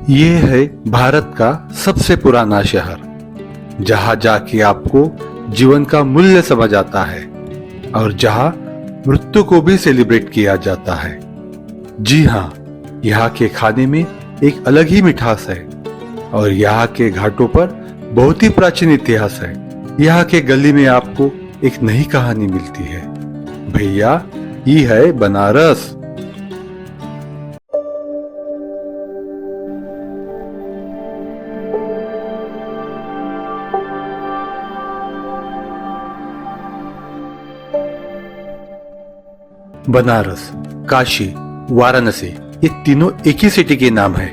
ये है भारत का सबसे पुराना शहर, जहां जाके आपको जीवन का मूल्य समझ आता है और जहां मृत्यु को भी सेलिब्रेट किया जाता है। जी हाँ, यहाँ के खाने में एक अलग ही मिठास है और यहाँ के घाटों पर बहुत ही प्राचीन इतिहास है। यहाँ के गली में आपको एक नई कहानी मिलती है। भैया, ये है बनारस। बनारस, काशी, वाराणसी, ये तीनों एक ही सिटी के नाम है।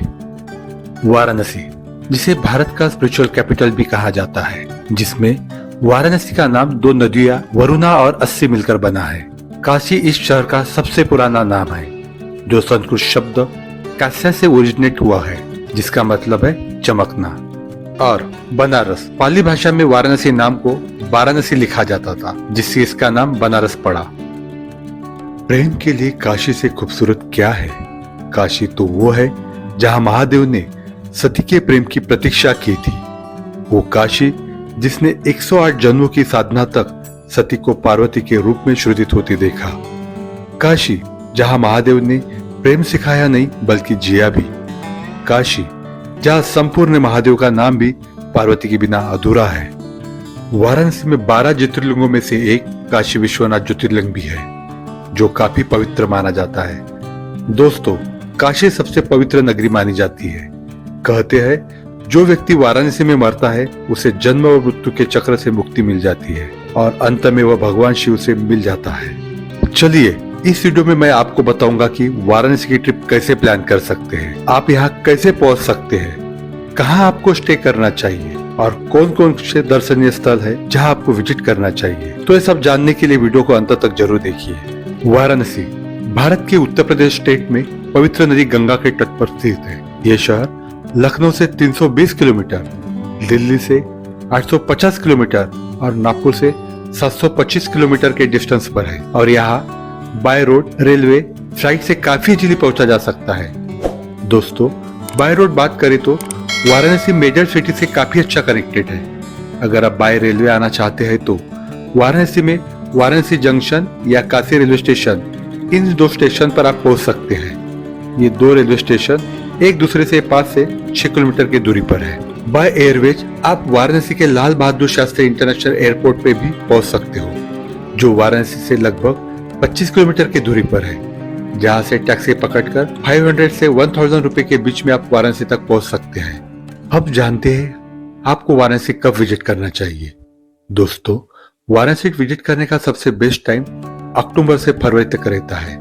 वाराणसी, जिसे भारत का स्पिरिचुअल कैपिटल भी कहा जाता है, जिसमें वाराणसी का नाम दो नदियां वरुणा और अस्सी मिलकर बना है। काशी इस शहर का सबसे पुराना नाम है, जो संस्कृत शब्द कास्या से ओरिजिनेट हुआ है, जिसका मतलब है चमकना। और बनारस, पाली भाषा में वाराणसी नाम को वाराणसी लिखा जाता था, जिससे इसका नाम बनारस पड़ा। प्रेम के लिए काशी से खूबसूरत क्या है? काशी तो वो है जहां महादेव ने सती के प्रेम की प्रतीक्षा की थी। वो काशी जिसने 108 जन्मों की साधना तक सती को पार्वती के रूप में सृजित होते देखा। काशी जहां महादेव ने प्रेम सिखाया नहीं बल्कि जिया भी। काशी जहां संपूर्ण महादेव का नाम भी पार्वती के बिना अधूरा है। वाराणसी में 12 ज्योतिर्लिंगों में से एक काशी विश्वनाथ ज्योतिर्लिंग भी है, जो काफी पवित्र माना जाता है। दोस्तों, काशी सबसे पवित्र नगरी मानी जाती है। कहते हैं जो व्यक्ति वाराणसी में मरता है उसे जन्म और मृत्यु के चक्र से मुक्ति मिल जाती है और अंत में वह भगवान शिव से मिल जाता है। चलिए, इस वीडियो में मैं आपको बताऊंगा कि वाराणसी की ट्रिप कैसे प्लान कर सकते हैं, आप यहाँ कैसे पहुँच सकते हैं, कहाँ आपको स्टे करना चाहिए और कौन कौन से दर्शनीय स्थल है जहाँ आपको विजिट करना चाहिए। तो ये सब जानने के लिए वीडियो को अंत तक जरूर देखिए। वाराणसी भारत के उत्तर प्रदेश स्टेट में पवित्र नदी गंगा के तट पर स्थित है। यह शहर लखनऊ से 320 किलोमीटर, दिल्ली से 850 किलोमीटर और नागपुर से 725 किलोमीटर के डिस्टेंस पर है और यहाँ बाय रोड, रेलवे, फ्लाइट से काफी इजीली पहुंचा जा सकता है। दोस्तों, बाय रोड बात करें तो वाराणसी मेजर सिटी से काफी अच्छा कनेक्टेड है। अगर आप बाय रेलवे आना चाहते हैं तो वाराणसी में वाराणसी जंक्शन या काशी रेलवे स्टेशन, इन दो स्टेशन पर आप पहुंच सकते हैं। ये दो रेलवे स्टेशन एक दूसरे से 5 से 6 किलोमीटर की दूरी पर है। बाय एयरवेज आप वाराणसी के लाल बहादुर शास्त्री इंटरनेशनल एयरपोर्ट पे भी पहुंच सकते हो, जो वाराणसी से लगभग 25 किलोमीटर की दूरी पर है, जहां से टैक्सी पकड़कर 500 से 1000 रुपए के बीच में आप वाराणसी तक पहुंच सकते हैं। अब जानते हैं आपको वाराणसी कब विजिट करना चाहिए। दोस्तों, वाराणसी विजिट करने का सबसे बेस्ट टाइम अक्टूबर से फरवरी तक रहता है,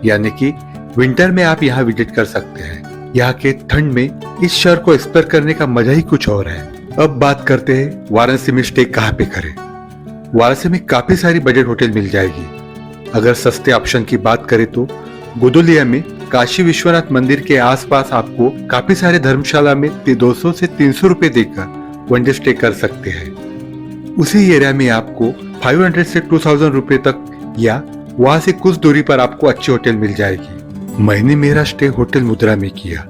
यानी कि विंटर में आप यहाँ विजिट कर सकते हैं। यहाँ के ठंड में इस शहर को एक्सप्लोर करने का मजा ही कुछ और है। अब बात करते हैं वाराणसी में स्टे कहाँ पे करें। वाराणसी में काफी सारी बजट होटल मिल जाएगी। अगर सस्ते ऑप्शन की बात करें तो गोदोलिया में काशी विश्वनाथ मंदिर के आसपास आपको काफी सारे धर्मशाला में 200 से 300 रुपए देकर वनडे स्टे कर सकते हैं। उसी एरिया में आपको 500 से 2000 रुपए तक या वहां से कुछ दूरी पर आपको अच्छी होटल मिल जाएगी। मैंने मेरा स्टे होटल मुद्रा में किया।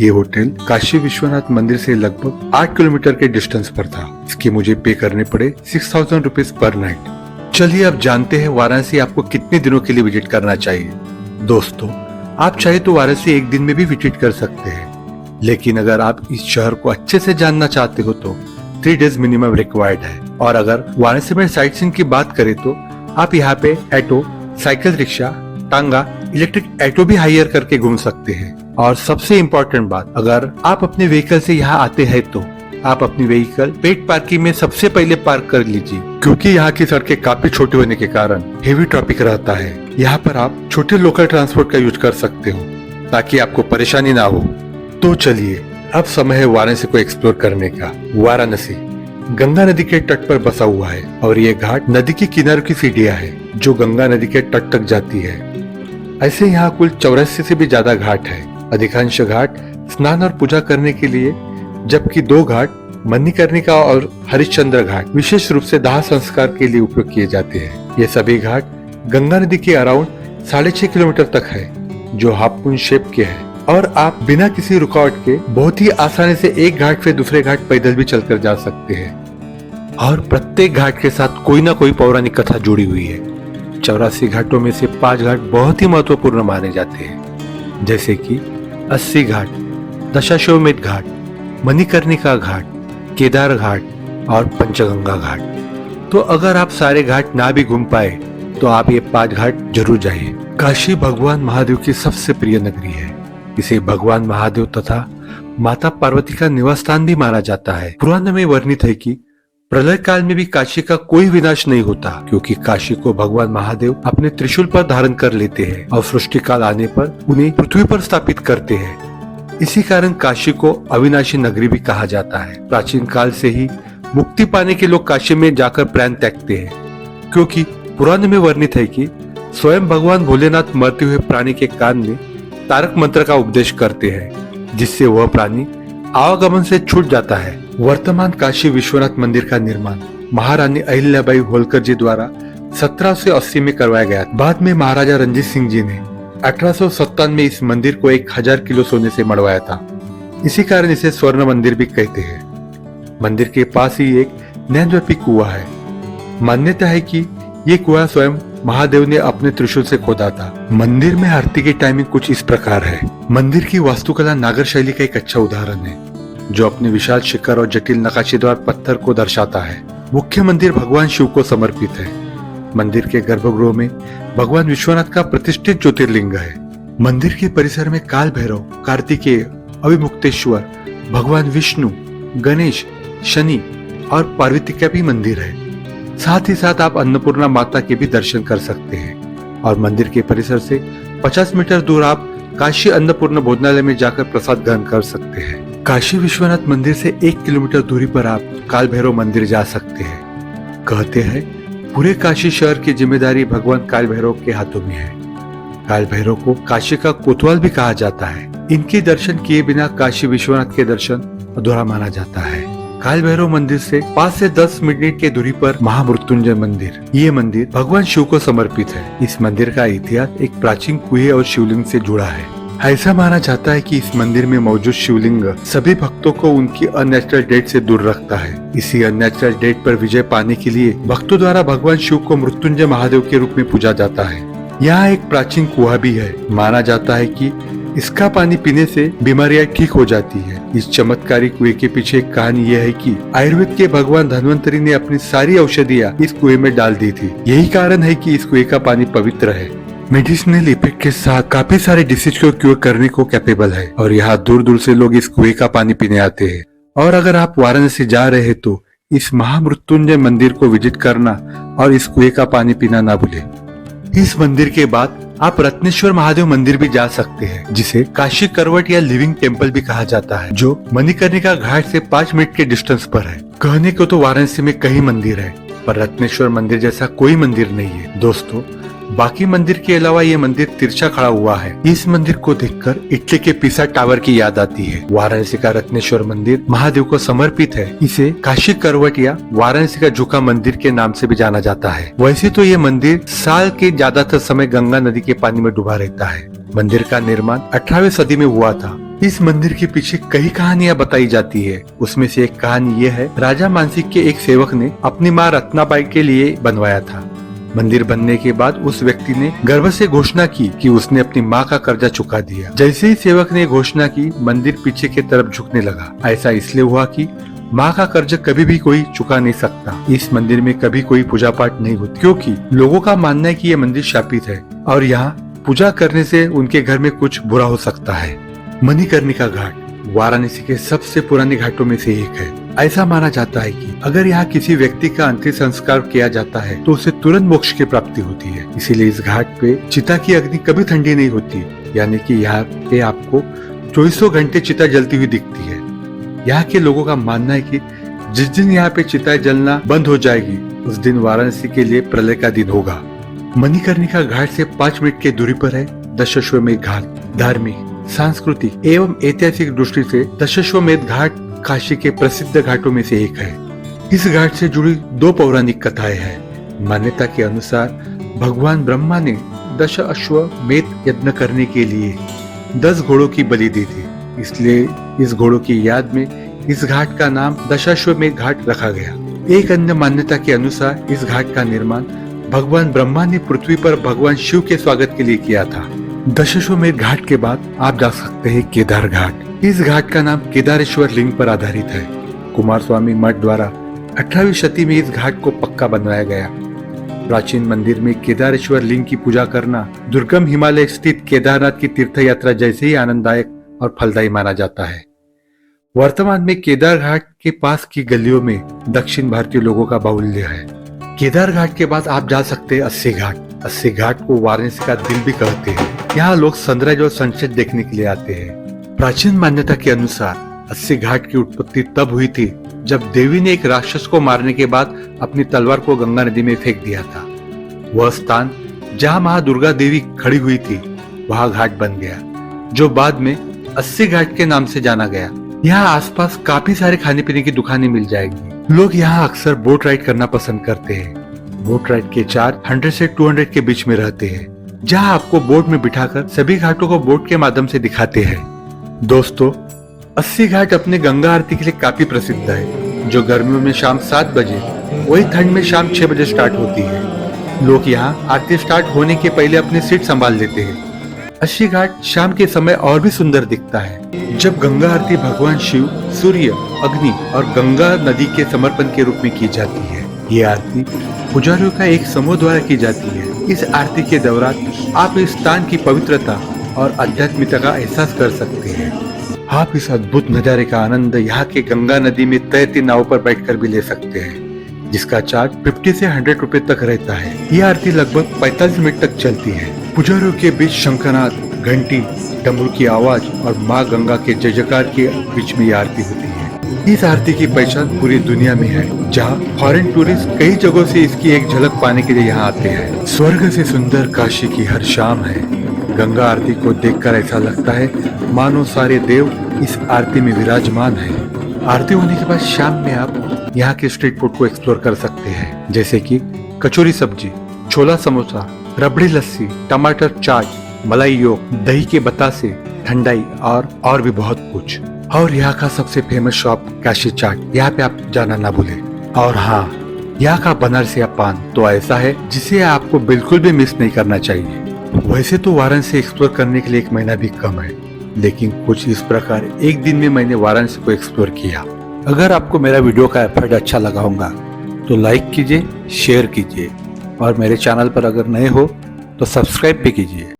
ये होटल काशी विश्वनाथ मंदिर से लगभग 8 किलोमीटर के डिस्टेंस पर था। इसके मुझे पे करने पड़े 6000 रुपीज पर नाइट। चलिए, अब जानते हैं वाराणसी आपको कितने दिनों के लिए विजिट करना चाहिए। दोस्तों, आप चाहे तो वाराणसी एक दिन में भी विजिट कर सकते हैं, लेकिन अगर आप इस शहर को अच्छे से जानना चाहते हो तो 3 डेज मिनिमम रिक्वायर्ड है। और अगर वाराणसी में साइट सीइंग की बात करें तो आप यहाँ पे ऑटो, साइकिल रिक्शा, टांगा, इलेक्ट्रिक ऑटो भी हायर करके घूम सकते हैं। और सबसे इम्पोर्टेंट बात, अगर आप अपने व्हीकल से यहाँ आते हैं तो आप अपनी व्हीकल पेड पार्किंग में सबसे पहले पार्क कर लीजिए, क्योंकि यहाँ की सड़कें काफी छोटी होने के कारण हेवी ट्रैफिक रहता है। यहाँ पर आप छोटे लोकल ट्रांसपोर्ट का यूज कर सकते हो ताकि आपको परेशानी ना हो। तो चलिए, अब समय है वाराणसी को एक्सप्लोर करने का। वाराणसी गंगा नदी के तट पर बसा हुआ है और ये घाट नदी के किनारों की सीढ़ियां है जो गंगा नदी के तट तक जाती है। ऐसे यहाँ कुल 84 से भी ज्यादा घाट है। अधिकांश घाट स्नान और पूजा करने के लिए, जबकि 2 घाट मणिकर्णिका और हरिश्चंद्र घाट विशेष रूप से दाह संस्कार के लिए उपयोग किए जाते हैं। ये सभी घाट गंगा नदी के अराउंड 6.5 किलोमीटर तक है, जो हाफ मून शेप के है। और आप बिना किसी रुकावट के बहुत ही आसानी से एक घाट से दूसरे घाट पैदल भी चलकर जा सकते हैं। और प्रत्येक घाट के साथ कोई ना कोई पौराणिक कथा जुड़ी हुई है। 84 घाटों में से 5 घाट बहुत ही महत्वपूर्ण माने जाते हैं, जैसे कि 80 घाट, दशाश्वमेध घाट, मणिकर्णिका घाट, केदार घाट और पंचगंगा घाट। तो अगर आप सारे घाट ना भी घूम पाए तो आप ये 5 घाट जरूर जाइए। काशी भगवान महादेव की सबसे प्रिय नगरी है। इसे भगवान महादेव तथा माता पार्वती का निवास स्थान भी माना जाता है। पुराण में वर्णित है कि प्रलय काल में भी काशी का कोई विनाश नहीं होता, क्योंकि काशी को भगवान महादेव अपने त्रिशूल पर धारण कर लेते हैं और सृष्टि काल आने पर उन्हें पृथ्वी पर स्थापित करते हैं। इसी कारण काशी को अविनाशी नगरी भी कहा जाता है। प्राचीन काल से ही मुक्ति पाने के लोग काशी में जाकर प्राण त्यागते हैं, क्योंकि पुराण में वर्णित है कि स्वयं भगवान भोलेनाथ मरते हुए प्राणी के कान में तारक मंत्र का उपदेश करते हैं, जिससे वह प्राणी आवागमन से छूट जाता है। वर्तमान काशी विश्वनाथ मंदिर का निर्माण महारानी अहिल्याबाई होलकर जी द्वारा 1780 में करवाया गया। बाद में महाराजा रणजीत सिंह जी ने 1857 में इस मंदिर को 1000 किलो सोने से मढ़वाया था। इसी कारण इसे स्वर्ण मंदिर भी कहते हैं। मंदिर के पास ही एक नैनव्यापी कुआं है। मान्यता है कि ये कुआं स्वयं महादेव ने अपने त्रिशूल से खोदा था। मंदिर में आरती की टाइमिंग कुछ इस प्रकार है। मंदिर की वास्तुकला नागर शैली का एक अच्छा उदाहरण है, जो अपने विशाल शिखर और जटिल नकाशीदार पत्थर को दर्शाता है। मुख्य मंदिर भगवान शिव को समर्पित है। मंदिर के गर्भगृह में भगवान विश्वनाथ का प्रतिष्ठित ज्योतिर्लिंग है। मंदिर के परिसर में काल भैरव, कार्तिकेय, अभिमुक्तेश्वर, भगवान विष्णु, गणेश, शनि और पार्वती का भी मंदिर है। साथ ही साथ आप अन्नपूर्णा माता के भी दर्शन कर सकते हैं। और मंदिर के परिसर से 50 मीटर दूर आप काशी अन्नपूर्णा भोजनालय में जाकर प्रसाद ग्रहण कर सकते हैं। काशी विश्वनाथ मंदिर से 1 किलोमीटर दूरी पर आप काल भैरव मंदिर जा सकते हैं। कहते हैं पूरे काशी शहर की जिम्मेदारी भगवान काल भैरव के हाथों में है। काल भैरव को काशी का कोतवाल भी कहा जाता है। इनके दर्शन किए बिना काशी विश्वनाथ के दर्शन अधूरा माना जाता है। काल भैरव मंदिर से 5 से 10 मिनट की दूरी पर महामृत्युंजय मंदिर। ये मंदिर भगवान शिव को समर्पित है। इस मंदिर का इतिहास एक प्राचीन कुएं और शिवलिंग से जुड़ा है। ऐसा माना जाता है कि इस मंदिर में मौजूद शिवलिंग सभी भक्तों को उनकी अननेचुरल डेथ से दूर रखता है। इसी अननेचुरल डेथ पर विजय पाने के लिए भक्तों द्वारा भगवान शिव को मृत्युंजय महादेव के रूप में पूजा जाता है। यहाँ एक प्राचीन कुआं भी है। माना जाता है कि इसका पानी पीने से बीमारियां ठीक हो जाती है। इस चमत्कारी कुएं के पीछे एक कहानी यह है कि आयुर्वेद के भगवान धन्वंतरी ने अपनी सारी औषधियां इस कुएं में डाल दी थी। यही कारण है कि इस कुएं का पानी पवित्र है। मेडिसिनल इफेक्ट के साथ काफी सारे डिसीज को क्योर करने को कैपेबल है और यहाँ दूर दूर से लोग इस कुएं का पानी पीने आते हैं। और अगर आप वाराणसी जा रहे हैं तो इस महामृत्युंजय मंदिर को विजिट करना और इस कुएं का पानी पीना ना भूले। इस मंदिर के बाद आप रत्नेश्वर महादेव मंदिर भी जा सकते हैं, जिसे काशी करवट या लिविंग टेम्पल भी कहा जाता है, जो मणिकर्णिका घाट से 5 मिनट के डिस्टेंस पर है। कहने को तो वाराणसी में कई मंदिर है, पर रत्नेश्वर मंदिर जैसा कोई मंदिर नहीं है। दोस्तों, बाकी मंदिर के अलावा ये मंदिर तिरछा खड़ा हुआ है। इस मंदिर को देखकर इटली के पिसा टावर की याद आती है। वाराणसी का रत्नेश्वर मंदिर महादेव को समर्पित है। इसे काशी करवट या वाराणसी का झुका मंदिर के नाम से भी जाना जाता है। वैसे तो ये मंदिर साल के ज्यादातर समय गंगा नदी के पानी में डूबा रहता है। मंदिर का निर्माण 18वीं सदी में हुआ था। इस मंदिर के पीछे कई कहानियां बताई जाती है। उसमें से एक कहानी ये है, राजा मानसिक के एक सेवक ने अपनी माँ रत्नाबाई के लिए बनवाया था। मंदिर बनने के बाद उस व्यक्ति ने गर्व से घोषणा की कि उसने अपनी माँ का कर्जा चुका दिया। जैसे ही सेवक ने घोषणा की, मंदिर पीछे की तरफ झुकने लगा। ऐसा इसलिए हुआ कि माँ का कर्ज कभी भी कोई चुका नहीं सकता। इस मंदिर में कभी कोई पूजा पाठ नहीं होती, क्योंकि लोगों का मानना है कि ये मंदिर शापित है और यहाँ पूजा करने से उनके घर में कुछ बुरा हो सकता है। मणिकर्णिका घाट वाराणसी के सबसे पुराने घाटों में से एक है। ऐसा माना जाता है कि अगर यहाँ किसी व्यक्ति का अंतिम संस्कार किया जाता है तो उसे तुरंत मोक्ष की प्राप्ति होती है। इसीलिए इस घाट पे चिता की अग्नि कभी ठंडी नहीं होती, यानी कि यहाँ पे आपको 24 घंटे चिता जलती हुई दिखती है। यहाँ के लोगों का मानना है कि जिस दिन यहाँ पे चिता जलना बंद हो जाएगी, उस दिन वाराणसी के लिए प्रलय का दिन होगा। मणिकर्णिका घाट से 5 मिनट की दूरी पर है दशाश्वमेध घाट। धार्मिक, सांस्कृतिक एवं ऐतिहासिक दृष्टि से दशाश्वमेध घाट काशी के प्रसिद्ध घाटों में से एक है। इस घाट से जुड़ी 2 पौराणिक कथाएं हैं। मान्यता के अनुसार भगवान ब्रह्मा ने दशाश्वमेध यज्ञ करने के लिए 10 घोड़ों की बलि दी थी, इसलिए इस घोड़ों की याद में इस घाट का नाम दशाश्वमेध घाट रखा गया। एक अन्य मान्यता के अनुसार इस घाट का निर्माण भगवान ब्रह्मा ने पृथ्वी पर भगवान शिव के स्वागत के लिए किया था। दशाश्वमेध घाट के बाद आप जा सकते हैं केदार घाट। इस घाट का नाम केदारेश्वर लिंग पर आधारित है। कुमारस्वामी मठ द्वारा 18वीं शती में इस घाट को पक्का बनवाया गया। प्राचीन मंदिर में केदारेश्वर लिंग की पूजा करना दुर्गम हिमालय स्थित केदारनाथ की तीर्थ यात्रा जैसे ही आनंददायक और फलदायी माना जाता है। वर्तमान में केदार घाट के पास की गलियों में दक्षिण भारतीय लोगों का बाहुल्य है। केदार घाट के बाद आप जा सकते हैं अस्सी घाट। अस्सी घाट को वाराणसी का दिल भी कहते हैं। यहाँ लोग सनराइज और सनसेट देखने के लिए आते हैं। प्राचीन मान्यता के अनुसार अस्सी घाट की उत्पत्ति तब हुई थी जब देवी ने एक राक्षस को मारने के बाद अपनी तलवार को गंगा नदी में फेंक दिया था। वह स्थान जहाँ मां दुर्गा देवी खड़ी हुई थी वहाँ घाट बन गया, जो बाद में अस्सी घाट के नाम से जाना गया। यहाँ आसपास काफी सारे खाने पीने की दुकानें मिल जाएंगी। लोग यहाँ अक्सर बोट राइड करना पसंद करते हैं। बोट राइड के चार्ज 100 से 200 के बीच में रहते हैं, जहाँ आपको बोट में बिठाकर सभी घाटों को बोट के माध्यम से दिखाते हैं। दोस्तों, अस्सी घाट अपने गंगा आरती के लिए काफी प्रसिद्ध है, जो गर्मियों में शाम 7 बजे वही ठंड में शाम 6 बजे स्टार्ट होती है। लोग यहाँ आरती स्टार्ट होने के पहले अपनी सीट संभाल लेते हैं। अस्सी घाट शाम के समय और भी सुंदर दिखता है, जब गंगा आरती भगवान शिव, सूर्य, अग्नि और गंगा नदी के समर्पण के रूप में की जाती है। ये आरती पुजारियों का एक समूह द्वारा की जाती है। इस आरती के दौरान आप इस स्थान की पवित्रता और आध्यात्मिकता का एहसास कर सकते हैं। आप इस अद्भुत नजारे का आनंद यहाँ के गंगा नदी में तैरती नाव पर बैठकर भी ले सकते हैं, जिसका चार्ज 50 से 100 रुपए तक रहता है। यह आरती लगभग 45 मिनट तक चलती है। पुजारियों के बीच शंखनाद, घंटी, डमरू की आवाज और माँ गंगा के जय जयकार के बीच में यह आरती होती है। इस आरती की पहचान पूरी दुनिया में है, जहाँ फॉरेन टूरिस्ट कई जगहों से इसकी एक झलक पाने के लिए यहाँ आते हैं। स्वर्ग से सुंदर काशी की हर शाम है। गंगा आरती को देखकर ऐसा लगता है मानो सारे देव इस आरती में विराजमान है। आरती होने के बाद शाम में आप यहाँ के स्ट्रीट फूड को एक्सप्लोर कर सकते हैं, जैसे कि कचौरी सब्जी, छोला समोसा, रबड़ी लस्सी, टमाटर चाट, मलाई योग, दही के बतासे, ठंडाई और भी बहुत कुछ। और यहाँ का सबसे फेमस शॉप काशी चाट, यहाँ पे आप जाना ना भूले। और हाँ, यहाँ का बनारसिया पान तो ऐसा है जिसे आपको बिल्कुल भी मिस नहीं करना चाहिए। वैसे तो वाराणसी एक्सप्लोर करने के लिए 1 महीना भी कम है, लेकिन कुछ इस प्रकार एक दिन में मैंने वाराणसी को एक्सप्लोर किया। अगर आपको मेरा वीडियो का एफर्ट अच्छा लगा होगा तो लाइक कीजिए, शेयर कीजिए और मेरे चैनल पर अगर नए हो तो सब्सक्राइब भी कीजिए।